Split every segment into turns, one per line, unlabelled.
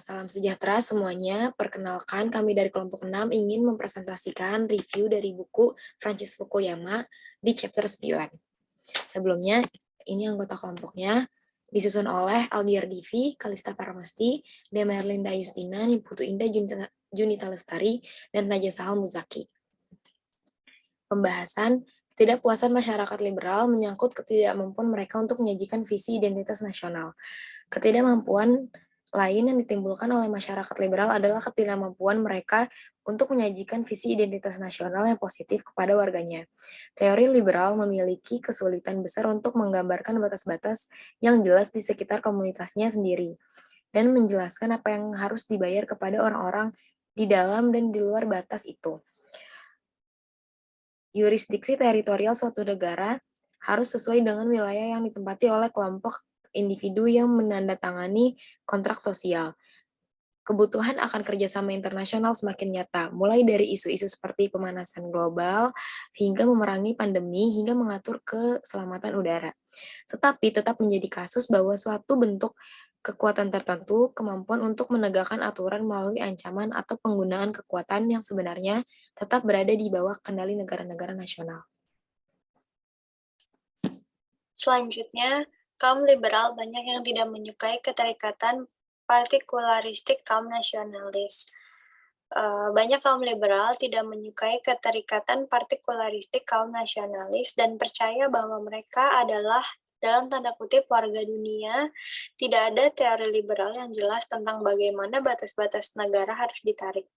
Salam sejahtera semuanya. Perkenalkan, kami dari kelompok 6 ingin mempresentasikan review dari buku Francis Fukuyama di chapter 9. Sebelumnya, ini anggota kelompoknya, disusun oleh Aldiar Divi, Kalista Paramasti, Demerlinda Yustina, Niputu Indah Junita Lestari, dan Raja Sahal Muzaki. Pembahasan ketidakpuasan masyarakat liberal menyangkut ketidakmampuan mereka untuk menyajikan visi identitas nasional. Ketidakmampuan lain yang ditimbulkan oleh masyarakat liberal adalah ketidakmampuan mereka untuk menyajikan visi identitas nasional yang positif kepada warganya. Teori liberal memiliki kesulitan besar untuk menggambarkan batas-batas yang jelas di sekitar komunitasnya sendiri, dan menjelaskan apa yang harus dibayar kepada orang-orang di dalam dan di luar batas itu. Yurisdiksi teritorial suatu negara harus sesuai dengan wilayah yang ditempati oleh kelompok individu yang menandatangani kontrak sosial. Kebutuhan akan kerjasama internasional semakin nyata, mulai dari isu-isu seperti pemanasan global, hingga memerangi pandemi, hingga mengatur keselamatan udara. Tetapi tetap menjadi kasus bahwa suatu bentuk kekuatan tertentu, kemampuan untuk menegakkan aturan melalui ancaman atau penggunaan kekuatan yang sebenarnya tetap berada di bawah kendali negara-negara nasional.
Selanjutnya, kaum liberal banyak yang tidak menyukai keterikatan partikularistik kaum nasionalis. Banyak kaum liberal tidak menyukai keterikatan partikularistik kaum nasionalis dan percaya bahwa mereka adalah dalam tanda kutip warga dunia. Tidak ada teori liberal yang jelas tentang bagaimana batas-batas negara harus ditarik.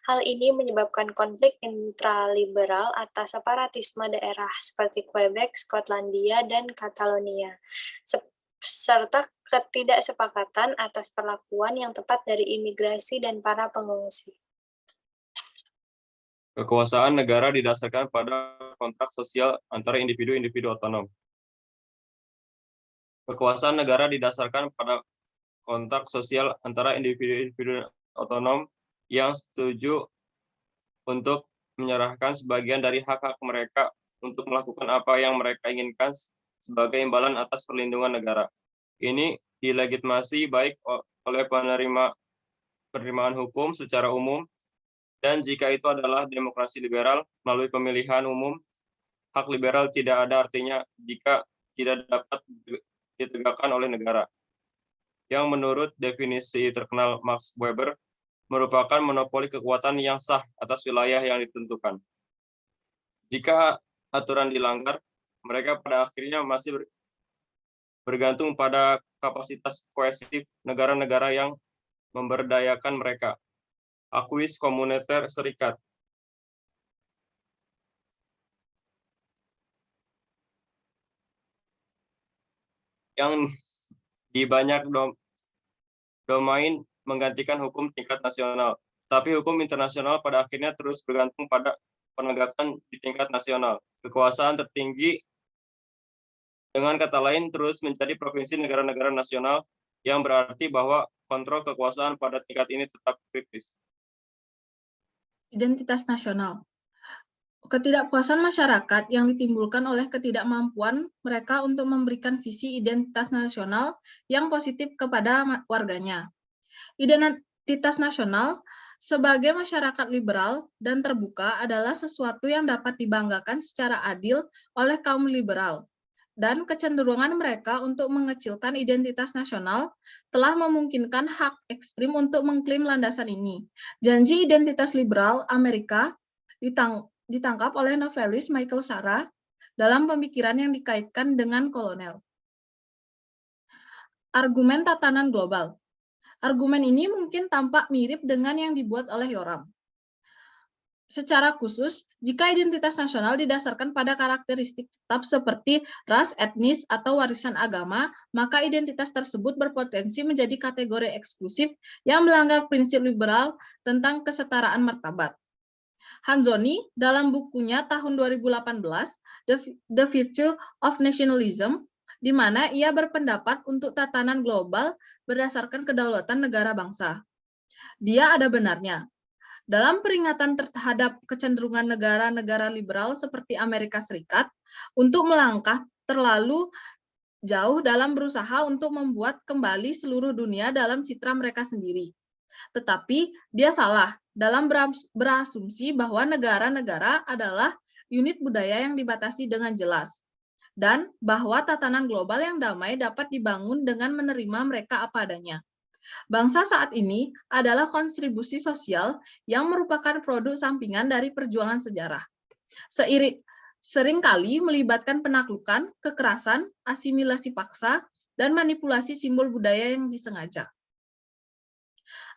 Hal ini menyebabkan konflik intraliberal atas separatisme daerah seperti Quebec, Skotlandia, dan Catalonia, serta ketidaksepakatan atas perlakuan yang tepat dari imigrasi dan para pengungsi.
Kekuasaan negara didasarkan pada kontrak sosial antara individu-individu otonom. Kekuasaan negara didasarkan pada kontrak sosial antara individu-individu otonom yang setuju untuk menyerahkan sebagian dari hak-hak mereka untuk melakukan apa yang mereka inginkan sebagai imbalan atas perlindungan negara. Ini dilegitimasi baik oleh penerimaan hukum secara umum, dan jika itu adalah demokrasi liberal melalui pemilihan umum, hak liberal tidak ada artinya jika tidak dapat ditegakkan oleh negara. Yang menurut definisi terkenal Max Weber, merupakan monopoli kekuatan yang sah atas wilayah yang ditentukan. Jika aturan dilanggar, mereka pada akhirnya masih bergantung pada kapasitas koesif negara-negara yang memberdayakan mereka. Acquis communautaire serikat. Yang di banyak domain menggantikan hukum tingkat nasional. Tapi hukum internasional pada akhirnya terus bergantung pada penegakan di tingkat nasional. Kekuasaan tertinggi, dengan kata lain, terus menjadi provinsi negara-negara nasional, yang berarti bahwa kontrol kekuasaan pada tingkat ini tetap kritis.
Identitas nasional. Ketidakpuasan masyarakat yang ditimbulkan oleh ketidakmampuan mereka untuk memberikan visi identitas nasional yang positif kepada warganya. Identitas nasional sebagai masyarakat liberal dan terbuka adalah sesuatu yang dapat dibanggakan secara adil oleh kaum liberal, dan kecenderungan mereka untuk mengecilkan identitas nasional telah memungkinkan hak ekstrim untuk mengklaim landasan ini. Janji identitas liberal Amerika ditangkap oleh novelis Michael Shara dalam pemikiran yang dikaitkan dengan kolonial. Argumen tatanan global. Argumen ini mungkin tampak mirip dengan yang dibuat oleh Yoram. Secara khusus, jika identitas nasional didasarkan pada karakteristik tetap seperti ras, etnis, atau warisan agama, maka identitas tersebut berpotensi menjadi kategori eksklusif yang melanggar prinsip liberal tentang kesetaraan martabat. Hanzoni dalam bukunya tahun 2018, The Virtue of Nationalism, di mana ia berpendapat untuk tatanan global berdasarkan kedaulatan negara bangsa. Dia ada benarnya. Dalam peringatan terhadap kecenderungan negara-negara liberal seperti Amerika Serikat untuk melangkah terlalu jauh dalam berusaha untuk membuat kembali seluruh dunia dalam citra mereka sendiri. Tetapi dia salah dalam berasumsi bahwa negara-negara adalah unit budaya yang dibatasi dengan jelas, dan bahwa tatanan global yang damai dapat dibangun dengan menerima mereka apa adanya. Bangsa saat ini adalah kontribusi sosial yang merupakan produk sampingan dari perjuangan sejarah. Seringkali melibatkan penaklukan, kekerasan, asimilasi paksa, dan manipulasi simbol budaya yang disengaja.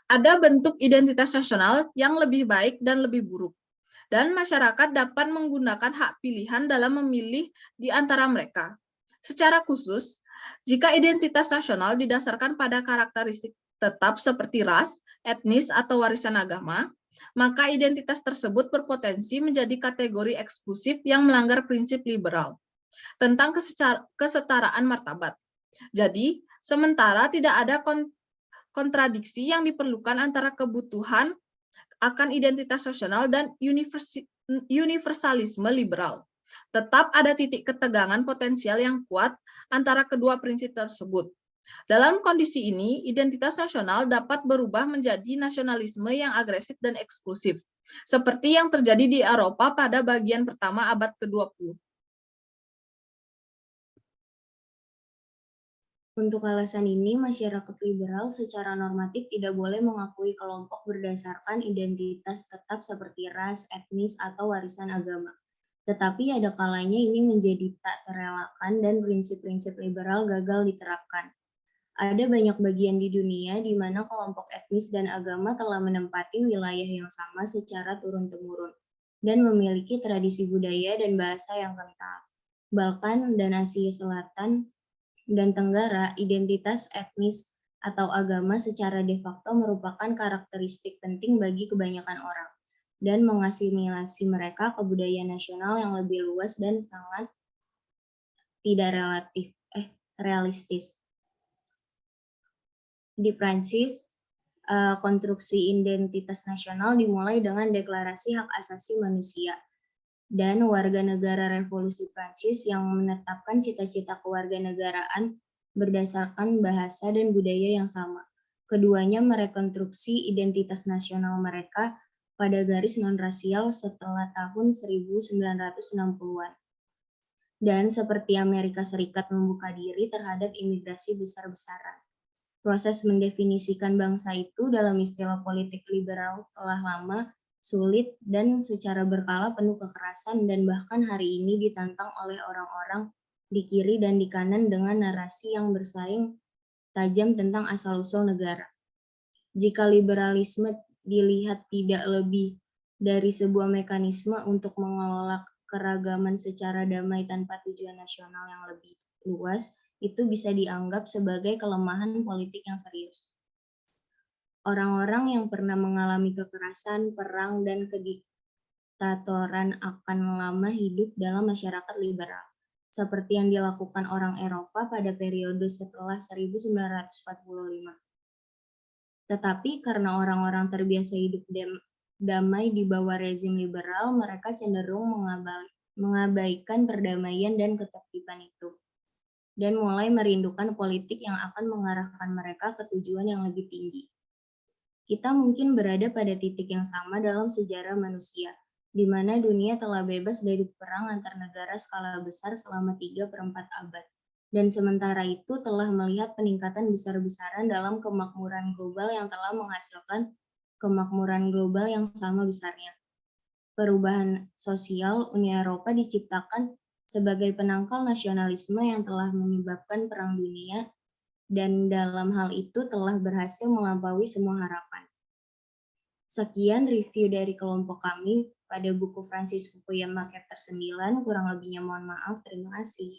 Ada bentuk identitas nasional yang lebih baik dan lebih buruk, dan masyarakat dapat menggunakan hak pilihan dalam memilih di antara mereka. Secara khusus, jika identitas nasional didasarkan pada karakteristik tetap seperti ras, etnis, atau warisan agama, maka identitas tersebut berpotensi menjadi kategori eksklusif yang melanggar prinsip liberal tentang kesetaraan martabat. Jadi, sementara tidak ada kontradiksi yang diperlukan antara kebutuhan akan identitas nasional dan universalisme liberal. Tetap ada titik ketegangan potensial yang kuat antara kedua prinsip tersebut. Dalam kondisi ini, identitas nasional dapat berubah menjadi nasionalisme yang agresif dan eksklusif, seperti yang terjadi di Eropa pada bagian pertama abad ke-20.
Untuk alasan ini, masyarakat liberal secara normatif tidak boleh mengakui kelompok berdasarkan identitas tetap seperti ras, etnis, atau warisan agama. Tetapi ada kalanya ini menjadi tak terelakkan dan prinsip-prinsip liberal gagal diterapkan. Ada banyak bagian di dunia di mana kelompok etnis dan agama telah menempati wilayah yang sama secara turun-temurun dan memiliki tradisi budaya dan bahasa yang kental. Balkan dan Asia Selatan dan Tenggara, identitas etnis atau agama secara de facto merupakan karakteristik penting bagi kebanyakan orang dan mengasimilasi mereka ke budaya nasional yang lebih luas dan sangat tidak realistis. Di Prancis, konstruksi identitas nasional dimulai dengan Deklarasi Hak Asasi Manusia dan warga negara Revolusi Prancis yang menetapkan cita-cita kewarganegaraan berdasarkan bahasa dan budaya yang sama. Keduanya merekonstruksi identitas nasional mereka pada garis non-rasial setelah tahun 1960-an. Dan seperti Amerika Serikat membuka diri terhadap imigrasi besar-besaran. Proses mendefinisikan bangsa itu dalam istilah politik liberal telah lama, sulit, dan secara berkala penuh kekerasan, dan bahkan hari ini ditantang oleh orang-orang di kiri dan di kanan dengan narasi yang bersaing tajam tentang asal-usul negara. Jika liberalisme dilihat tidak lebih dari sebuah mekanisme untuk mengelola keragaman secara damai tanpa tujuan nasional yang lebih luas, itu bisa dianggap sebagai kelemahan politik yang serius. Orang-orang yang pernah mengalami kekerasan, perang, dan kediktatoran akan lama hidup dalam masyarakat liberal, seperti yang dilakukan orang Eropa pada periode setelah 1945. Tetapi karena orang-orang terbiasa hidup damai di bawah rezim liberal, mereka cenderung mengabaikan perdamaian dan ketertiban itu, dan mulai merindukan politik yang akan mengarahkan mereka ke tujuan yang lebih tinggi. Kita mungkin berada pada titik yang sama dalam sejarah manusia, di mana dunia telah bebas dari perang antar negara skala besar selama 3/4 abad, dan sementara itu telah melihat peningkatan besar-besaran dalam kemakmuran global yang telah menghasilkan kemakmuran global yang sama besarnya. Perubahan sosial Uni Eropa diciptakan sebagai penangkal nasionalisme yang telah menyebabkan perang dunia, dan dalam hal itu telah berhasil melampaui semua harapan. Sekian review dari kelompok kami pada buku Francis Fukuyama Chapter 9, kurang lebihnya mohon maaf, terima kasih.